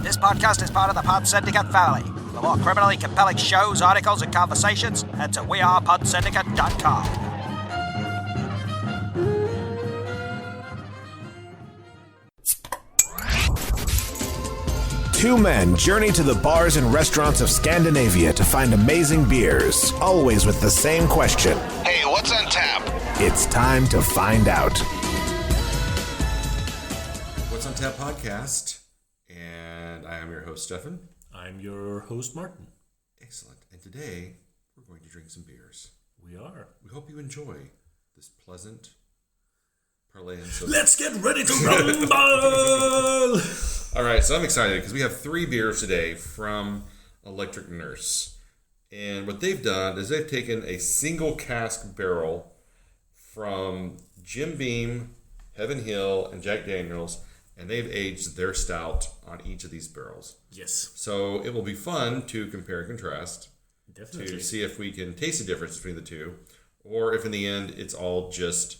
This podcast is part of the Pod Syndicate family. For more criminally compelling shows, articles, and conversations, head to wearepodsyndicate.com. Two men journey to the bars and restaurants of Scandinavia to find amazing beers, always with the same question. Hey, what's on tap? It's time to find out. What's on Tap podcast, and I am your host, Stefan. I'm your host, Martin. Excellent. And today, we're going to drink some beers. We are. We hope you enjoy this pleasant parlance. Let's get ready to rumble! All right, so I'm excited because we have 3 beers today from Electric Nurse. And what they've done is they've taken a single cask barrel from Jim Beam, Heaven Hill, and Jack Daniels, and they've aged their stout on each of these barrels. Yes. So it will be fun to compare and contrast. Definitely. To see if we can taste the difference between the two, or if in the end it's all just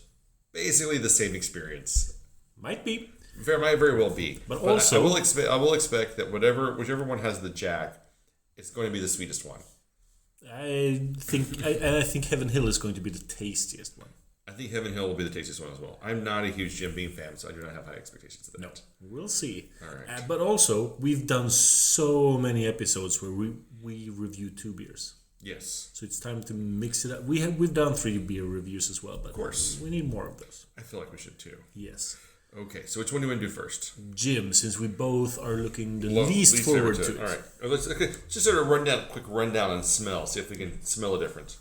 basically the same experience. Might be. Might very well be. But also, I will expect that whichever one has the Jack, it's going to be the sweetest one. I think Heaven Hill is going to be the tastiest one. I think Heaven Hill will be the tastiest one as well. I'm not a huge Jim Beam fan, so I do not have high expectations of that. No, we'll see. All right. But also, we've done so many episodes where we review 2 beers. Yes. So it's time to mix it up. We've done 3 beer reviews as well, but of course we need more of those. I feel like we should too. Yes. Okay, so which one do you want to do first? Jim, since we both are looking the least forward to it. All right. Let's just sort of quick rundown and smell. See if we can smell a difference.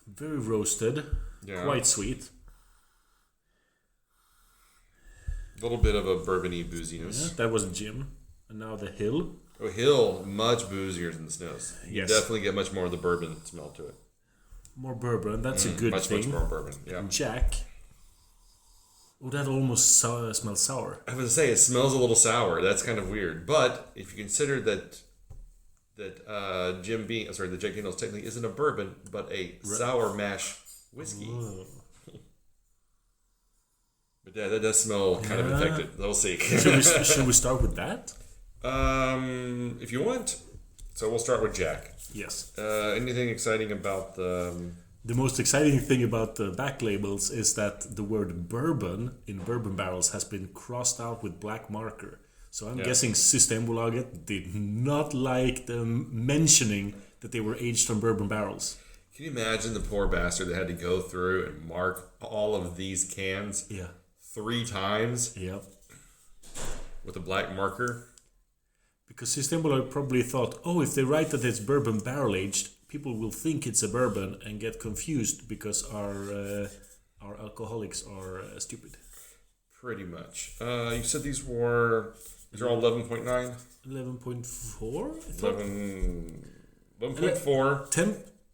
Very roasted. Yeah. Quite sweet. A little bit of a bourbony booziness. Yeah, that was Jim. And now the Hill. Oh, Hill, much boozier than the Snows. You Yes. definitely get much more of the bourbon smell to it. More bourbon. That's a good much, thing. Much more bourbon, yeah. And Jack. Oh, that almost smells sour. I was going to say, it smells a little sour. That's kind of weird. But if you consider that Jim Beam, the Jack Daniels technically isn't a bourbon, but a sour mash whiskey. Oh. But yeah, that does smell kind of infected. We'll see. Should we start with that? If you want. So we'll start with Jack. Yes. Anything exciting about the... The most exciting thing about the back labels is that the word bourbon in bourbon barrels has been crossed out with black marker. So I'm guessing Systembolaget did not like them mentioning that they were aged on bourbon barrels. Can you imagine the poor bastard that had to go through and mark all of these cans 3 times with a black marker? Because Systembolaget probably thought, if they write that it's bourbon barrel aged, people will think it's a bourbon and get confused because our alcoholics are stupid. Pretty much. You said these are all 11.9? 11.4? 11.4.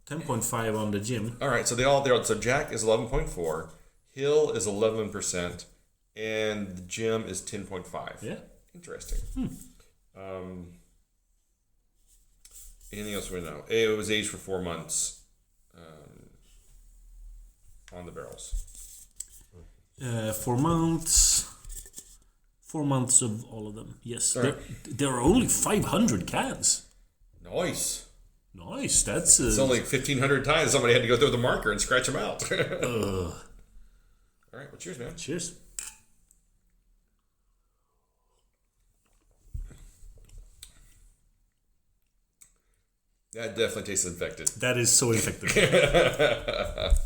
10.5 on the Jim. All right, so so Jack is 11.4, Hill is 11%, and the Jim is 10.5. Yeah. Interesting. Anything else we know? It was aged for 4 months on the barrels. 4 months. 4 months of all of them. Yes. Right. There are only 500 cans. Nice. That's... It's only 1,500 times somebody had to go through the marker and scratch them out. All right, well, cheers, man. Cheers. That definitely tastes infected. That is so infected.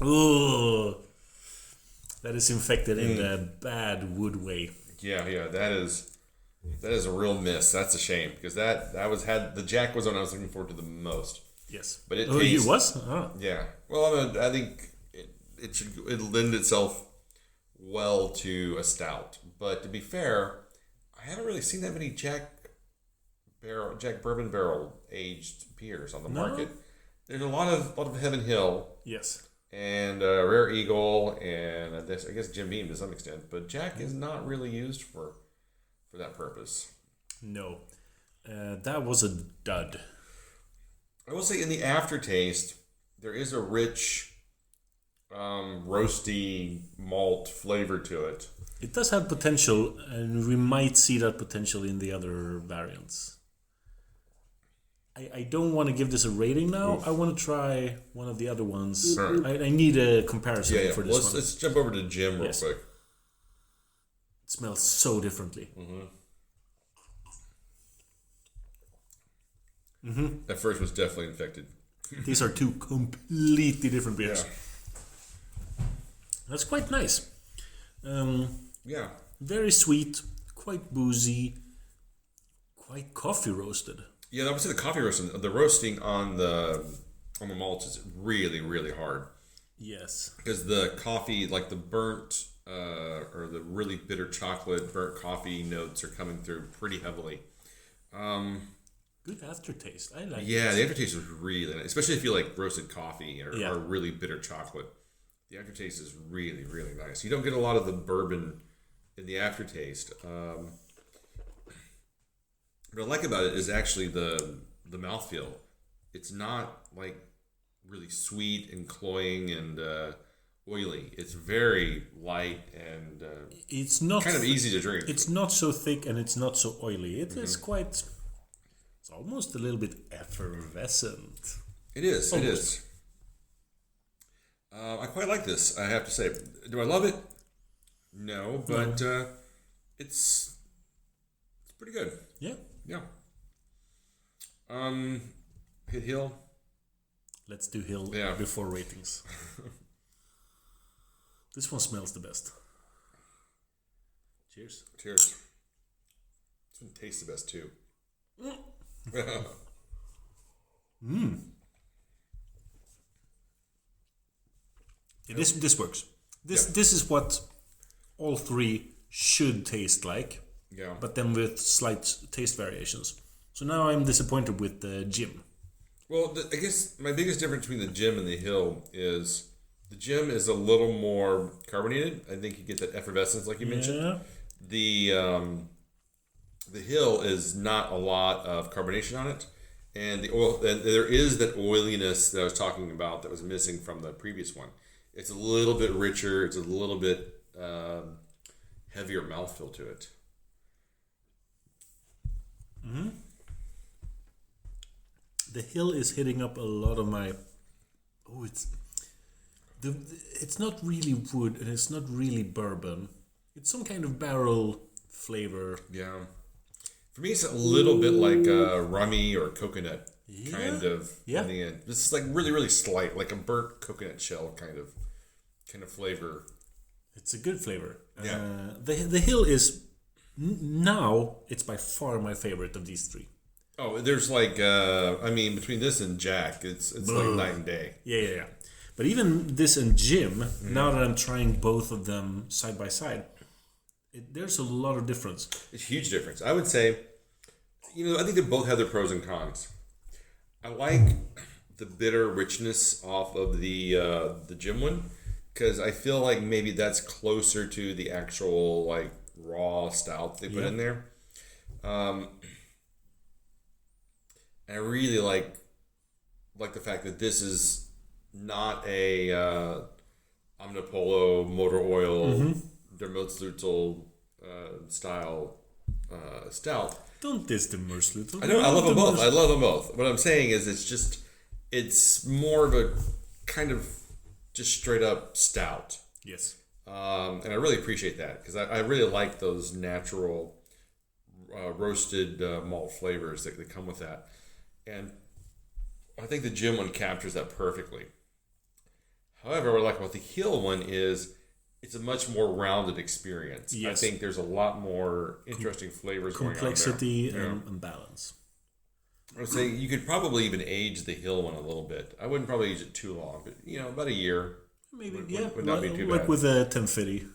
Ugh. That is infected in a bad wood way. Yeah, that is a real miss. That's a shame because the Jack was one I was looking forward to the most. Yes, but it was. Oh. Yeah, well, I think it lend itself well to a stout. But to be fair, I haven't really seen that many Jack Bourbon Barrel aged beers on the market. There's a lot of Heaven Hill. Yes. And Rare Eagle, and I guess Jim Beam to some extent, but Jack is not really used for that purpose. No, that was a dud. I will say in the aftertaste, there is a rich roasty malt flavor to it. It does have potential, and we might see that potential in the other variants. I don't want to give this a rating now. I want to try one of the other ones. Right. I need a comparison for this one. Let's jump over to Jim real quick. It smells so differently. That first was definitely infected. These are two completely different beers. Yeah. That's quite nice. Very sweet, quite boozy, quite coffee roasted. Yeah, I would say the coffee roasting, the roasting on the malts is really, really hard. Yes. Because the coffee, like the burnt or the really bitter chocolate, burnt coffee notes are coming through pretty heavily. Good aftertaste. I like it. Yeah, the aftertaste is really nice, especially if you like roasted coffee or really bitter chocolate. The aftertaste is really, really nice. You don't get a lot of the bourbon in the aftertaste. What I like about it is actually the mouthfeel. It's not like really sweet and cloying and oily. It's very light and it's not kind of easy to drink. It's not so thick and it's not so oily. It is quite. It's almost a little bit effervescent. It is. Almost. It is. I quite like this, I have to say. Do I love it? No, but it's pretty good. Yeah. Yeah. Hit Hill. Let's do Hill before ratings. This one smells the best. Cheers. Cheers. This one tastes the best too. Yeah, this works. This is what all three should taste like. Yeah. But then with slight taste variations. So now I'm disappointed with the Jim. Well, I guess my biggest difference between the Jim and the Hill is the Jim is a little more carbonated. I think you get that effervescence like you mentioned. The Hill is not a lot of carbonation on it. And the oil, and there is that oiliness that I was talking about that was missing from the previous one. It's a little bit richer. It's a little bit heavier mouthfeel to it. Mm-hmm. The Hill is hitting up a lot of my. Oh, it's not really wood and it's not really bourbon. It's some kind of barrel flavor. Yeah. For me, it's a little bit like rummy or coconut kind of in the end. It's like really, really slight, like a burnt coconut shell kind of flavor. It's a good flavor. Yeah. The Hill is now it's by far my favorite of these three. Oh, there's like between this and Jack, it's like night and day. Yeah. But even this and Jim, now that I'm trying both of them side by side, there's a lot of difference. It's a huge difference. I would say, I think they both have their pros and cons. I like the bitter richness off of the Jim one because I feel like maybe that's closer to the actual like raw stout they put in there. I really like the fact that this is not a Omnipolo motor oil Dermotslutzel style stout. Don't diss the Dermotslutzel. I know, I love them both. I love them both. What I'm saying is it's more of a kind of just straight up stout. Yes. And I really appreciate that because I really like those natural roasted malt flavors that come with that. And I think the Jim one captures that perfectly. However, what I like about the Hill one is it's a much more rounded experience. Yes. I think there's a lot more interesting flavors going on there. Complexity and balance. I would say you could probably even age the Hill one a little bit. I wouldn't probably age it too long, but about a year. Maybe, would not be too like bad. With a 1050.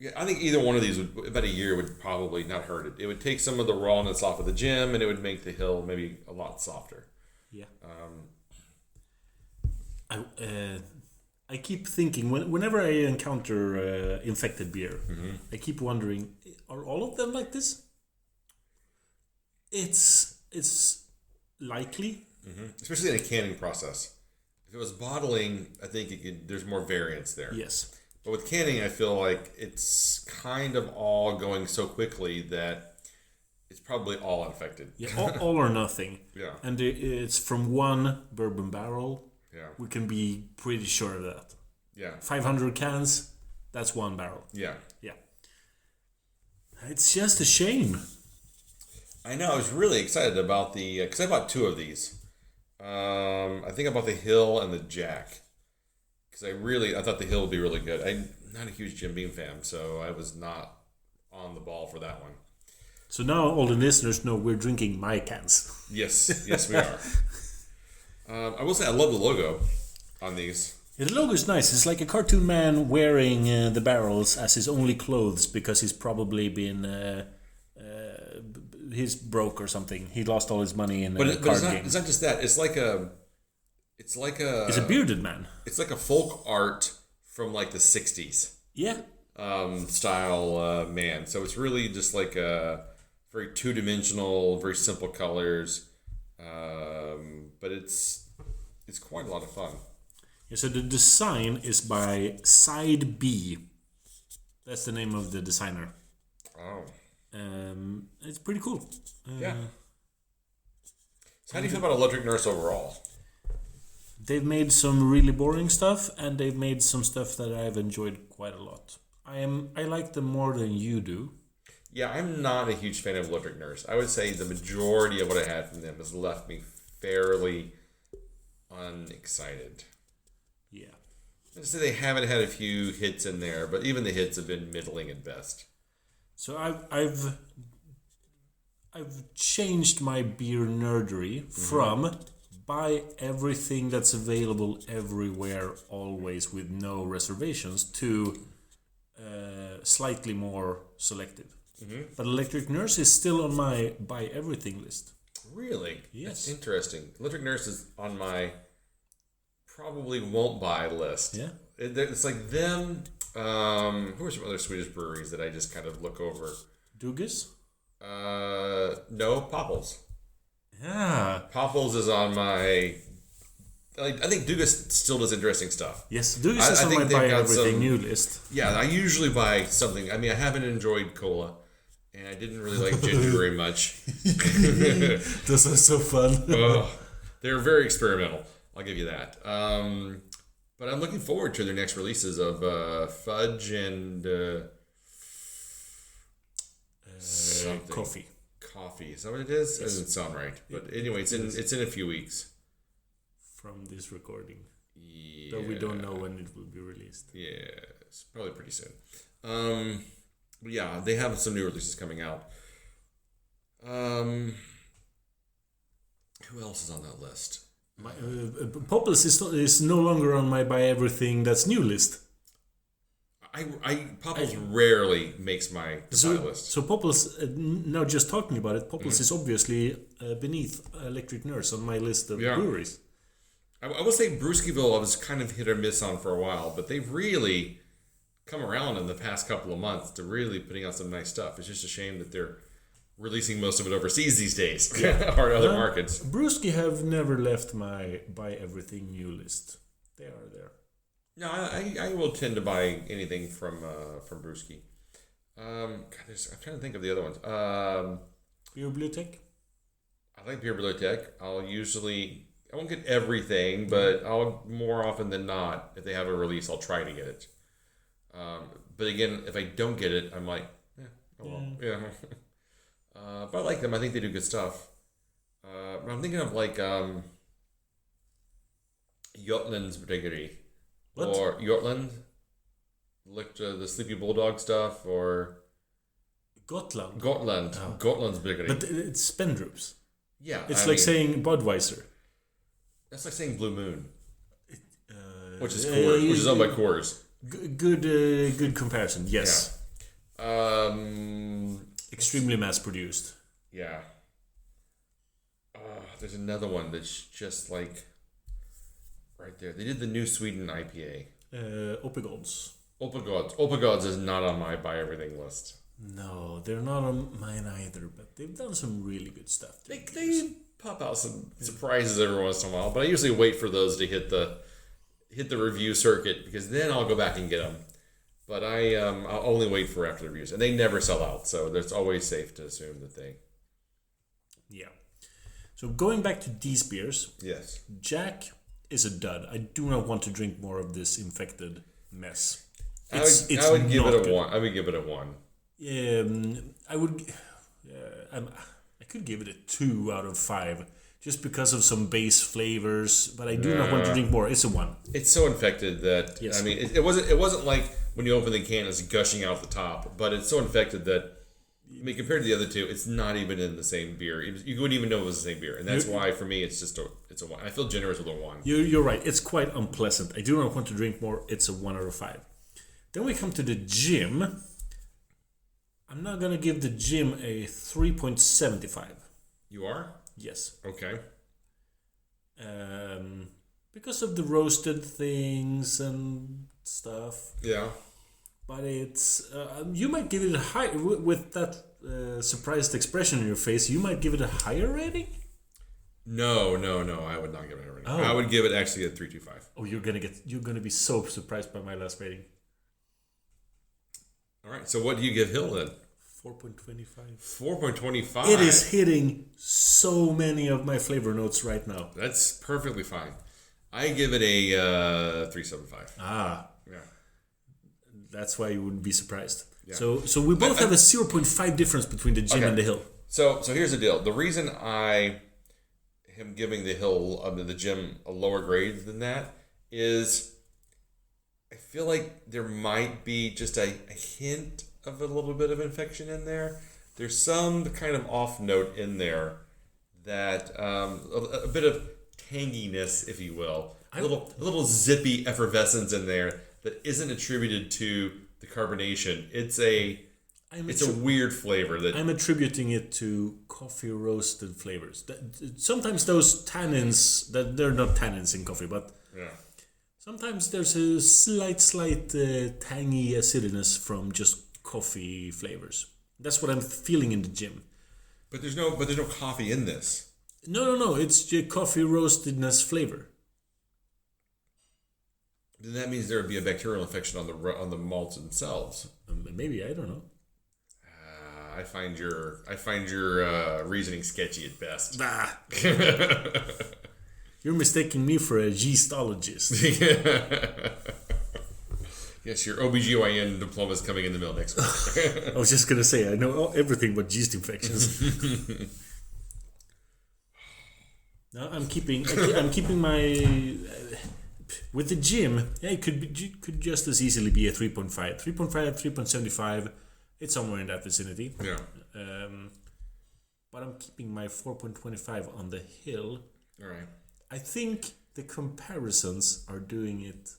Yeah, I think either one of these about a year would probably not hurt it. It would take some of the rawness off of the Jim, and it would make the Hill maybe a lot softer. Yeah. I keep thinking whenever I encounter infected beer, I keep wondering: are all of them like this? It's likely, especially in a canning process. If it was bottling, I think there's more variance there. Yes. But with canning, I feel like it's kind of all going so quickly that it's probably all unaffected. Yeah, all or nothing. Yeah. And it's from one bourbon barrel. Yeah. We can be pretty sure of that. Yeah. 500 cans, that's one barrel. Yeah. Yeah. It's just a shame. I know. I was really excited about because I bought 2 of these. I think I bought the Hill and the Jack. Because I thought the Hill would be really good. I'm not a huge Jim Beam fan, so I was not on the ball for that one. So now all the listeners know we're drinking my cans. Yes, we are. I will say I love the logo on these. Yeah, the logo is nice. It's like a cartoon man wearing the barrels as his only clothes because he's probably been... he's broke or something. He lost all his money in a card game. It's not just that. It's a bearded man. It's like a folk art from like the 60s. Yeah. Style man. So it's really just like a very 2-dimensional, very simple colors. But it's quite a lot of fun. Yeah, so the design is by Side B. That's the name of the designer. Oh. It's pretty cool. Yeah. So how do you feel about Electric Nurse overall? They've made some really boring stuff, and they've made some stuff that I've enjoyed quite a lot. I like them more than you do. Yeah, I'm not a huge fan of Electric Nurse. I would say the majority of what I had from them has left me fairly unexcited. Yeah. I'd say they haven't had a few hits in there, but even the hits have been middling at best. So I've changed my beer nerdery from buy everything that's available everywhere, always with no reservations, to slightly more selective. But Electric Nurse is still on my buy everything list. Really? Yes. That's interesting. Electric Nurse is on my probably won't buy list. Yeah. It's like them. Who are some other Swedish breweries that I just kind of look over? Dugas? No, Popples. Yeah. Popples is on my. I think Dugas still does interesting stuff. Yes, Dugas is on my buy everything new list. Yeah, I usually buy something. I mean, I haven't enjoyed cola, and I didn't really like ginger very much. Those are so fun. They're very experimental. I'll give you that. But I'm looking forward to their next releases of Fudge and something. Coffee. Is that what it is? Yes. Doesn't sound right. But anyway, it's in a few weeks. From this recording. Yeah. Though we don't know when it will be released. Yes, probably pretty soon. But yeah, they have some new releases coming out. Who else is on that list? Popples is no longer on my buy everything that's new list. Popples rarely makes my buy list. So Popples, now just talking about it, Popples is obviously beneath Electric Nurse on my list of breweries. I will say Brewskiville I was kind of hit or miss on for a while, but they've really come around in the past couple of months to really putting out some nice stuff. It's just a shame that they're releasing most of it overseas these days or in other markets. Brewski have never left my buy everything new list. They are there. No, I will tend to buy anything from Brewski. I'm trying to think of the other ones. Beer Bibliothek? I like Beer Bibliothek. I won't get everything, but I'll more often than not, if they have a release, I'll try to get it. But again, if I don't get it, I'm like, yeah. But I like them. I think they do good stuff. I'm thinking of like Jotland's Brewery. What? Or Jotland, like the Sleepy Bulldog stuff, or Gotland. Oh. Gotland's Brewery. But it's Spendrups. Yeah, it's like saying Budweiser. That's like saying Blue Moon, which is Coors, which is owned by Coors. Good comparison. Yes. Yeah. Extremely mass produced. Yeah. There's another one that's just like right there. They did the new Sweden IPA. Opegods. Opegods is not on my buy everything list. No, they're not on mine either. But they've done some really good stuff. They pop out some surprises every once in a while, but I usually wait for those to hit the review circuit, because then I'll go back and get them. But I'll only wait for after the reviews, and they never sell out, so it's always safe to assume that they. Yeah. So going back to these beers, Yes. Jack is a dud. I do not want to drink more of this infected mess. I would give it a good. 1. I would give it a 1. I would. I could give it a 2 out of 5, just because of some base flavors. But I do not want to drink more. It's a 1. It's so infected that I mean, it wasn't like when you open the can, it's gushing out the top. But it's so infected that, I mean, compared to the other two, it's not even in the same beer. You wouldn't even know it was the same beer, and that's why for me it's a 1. I feel generous with a 1. You're right. It's quite unpleasant. I do not want to drink more. It's a 1 out of 5. Then we come to the gym. I'm not gonna give the gym a 3.75. You are? Yes. Okay. Because of the roasted things and stuff. Yeah. But it's you might give it a high with that surprised expression on your face. You might give it a higher rating. No. I would not give it a rating. Oh. I would give it actually a 3.25. Oh, you're gonna be so surprised by my last rating. All right. So what do you give Hill then? 4.25. 4.25. It is hitting so many of my flavor notes right now. That's perfectly fine. I give it a 3.75. Ah, Yeah. that's why you wouldn't be surprised. Yeah. So we both have a 0.5 difference between the gym and the Hill. So here's the deal. The reason I am giving the Hill the gym a lower grade than that is I feel like there might be just a hint of a little bit of infection in there. There's some kind of off note in there that a bit of tanginess, if you will, a little zippy effervescence in there that isn't attributed to the carbonation. It's a weird flavor that I'm attributing it to coffee roasted flavors. Sometimes those tannins, that they're not tannins in coffee, but yeah. Sometimes there's a slight tangy acidiness from just coffee flavors. That's what I'm feeling in the gym. But there's no coffee in this. No. It's the coffee roastedness flavor. Then that means there would be a bacterial infection on the malts themselves. Maybe, I don't know. I find your reasoning sketchy at best. Bah. You're mistaking me for a yeastologist. Yes, your OBGYN diploma is coming in the mail next week. I was just gonna say I know everything about yeast infections. No, I'm keeping my with the gym. Yeah, it could just as easily be a 3.5, 3.75. It's somewhere in that vicinity. Yeah. But I'm keeping my 4.25 on the Hill. All right. I think the comparisons are doing it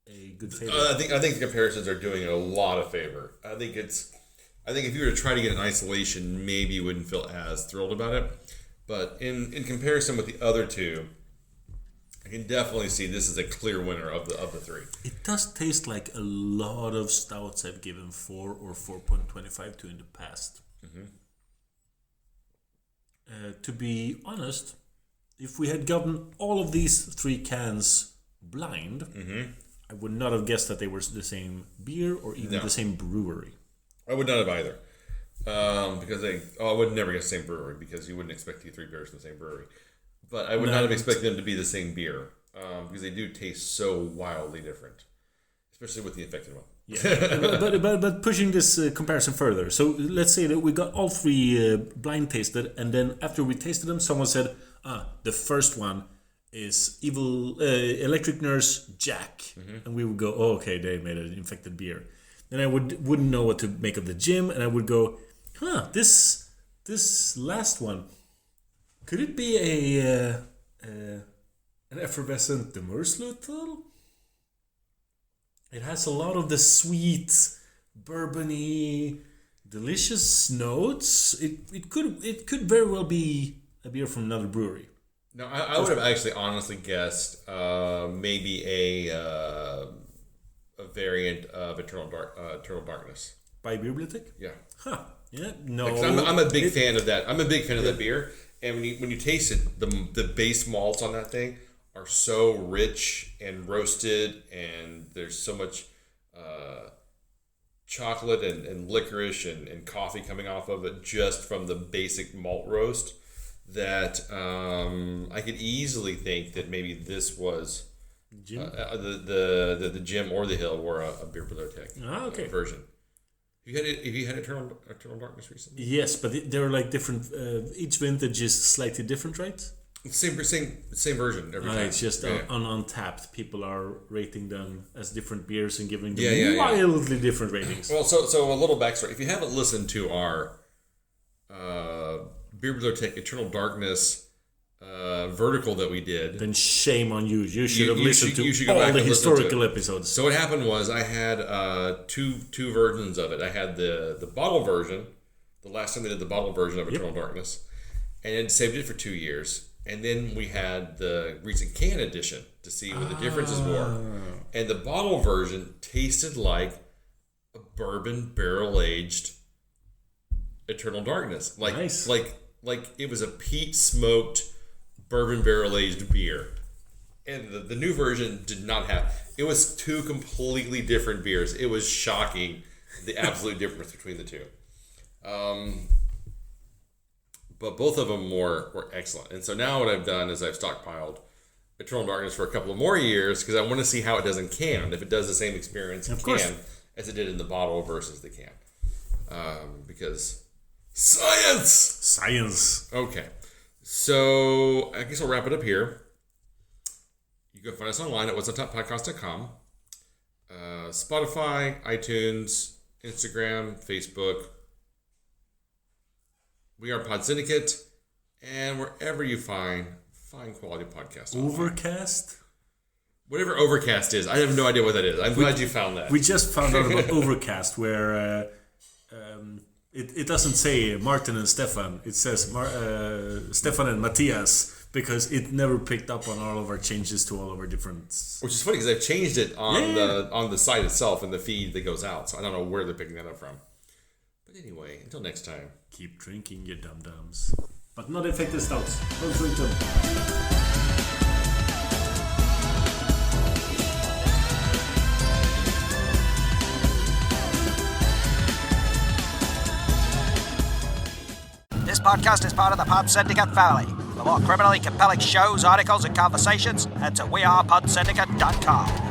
a good favor. I think the comparisons are doing it a lot of favor. I think if you were to try to get an isolation, maybe you wouldn't feel as thrilled about it. But in comparison with the other two, I can definitely see this is a clear winner of the three. It does taste like a lot of stouts I've given 4 or 4.25 to in the past. Mm-hmm. To be honest, if we had gotten all of these 3 cans blind, mm-hmm. I would not have guessed that they were the same beer or even the same brewery. I would not have either. Because I would never guess the same brewery, because you wouldn't expect the 3 beers from the same brewery. But I would not have expected them to be the same beer, because they do taste so wildly different, especially with the infected one. Yeah, but pushing this comparison further. So let's say that we got all 3 blind tasted, and then after we tasted them, someone said, the first one is Electric Nurse Jack. Mm-hmm. And we would go, oh, okay, they made an infected beer. Then I wouldn't know what to make of the gym, and I would go, this last one, could it be an effervescent Demersleutel? It has a lot of the sweet, bourbony, delicious notes. It could very well be a beer from another brewery. No, I would have actually honestly guessed maybe a variant of Eternal Darkness. By Beerblitik? Yeah. Huh. Yeah. No. I'm a big fan of that. I'm a big fan of that beer. And when you taste it, the base malts on that thing are so rich and roasted, and there's so much chocolate and licorice and coffee coming off of it just from the basic malt roast that I could easily think that maybe this was the Jim or the Hill were a beer bibliothèque version. Have you had Eternal Darkness recently? Yes, but they're like different. Each vintage is slightly different, right? Same version every time. It's just on Untapped. People are rating them as different beers and giving them wildly different ratings. Well, so a little backstory. If you haven't listened to our Beer Bibliothèque Eternal Darkness vertical that we did, then shame on you. You should have listened to all the historical episodes. So what happened was I had two versions of it. I had the bottle version, the last time they did the bottle version of Eternal Darkness, and then saved it for 2 years. And then we had the recent can edition to see what the differences were. And the bottle version tasted like a bourbon barrel aged Eternal Darkness. Like it was a peat smoked bourbon barrel aged beer. And the new version did not have. It was two completely different beers. It was shocking the absolute difference between the two. But both of them were excellent. And so now what I've done is I've stockpiled Eternal Darkness for a couple of more years because I want to see how it does in can, if it does the same experience in can as it did in the bottle versus the can. Because science! Okay. So I guess I'll wrap it up here. You can find us online at whatsontop.podcast.com, Spotify, iTunes, Instagram, Facebook. We are Pod Syndicate, and wherever you find quality podcasts. Overcast? Whatever Overcast is. I have no idea what that is. I'm glad you found that. We just found out about Overcast, where it doesn't say Martin and Stefan. It says Stefan and Matthias, because it never picked up on all of our changes to all of our different... Which is funny, because I've changed it on the site itself and the feed that goes out, so I don't know where they're picking that up from. But anyway, until next time. Keep drinking, you dum-dums. But not infected stouts. Don't drink them. This podcast is part of the Pod Syndicate family. For more criminally compelling shows, articles, and conversations, head to wearepodsyndicate.com.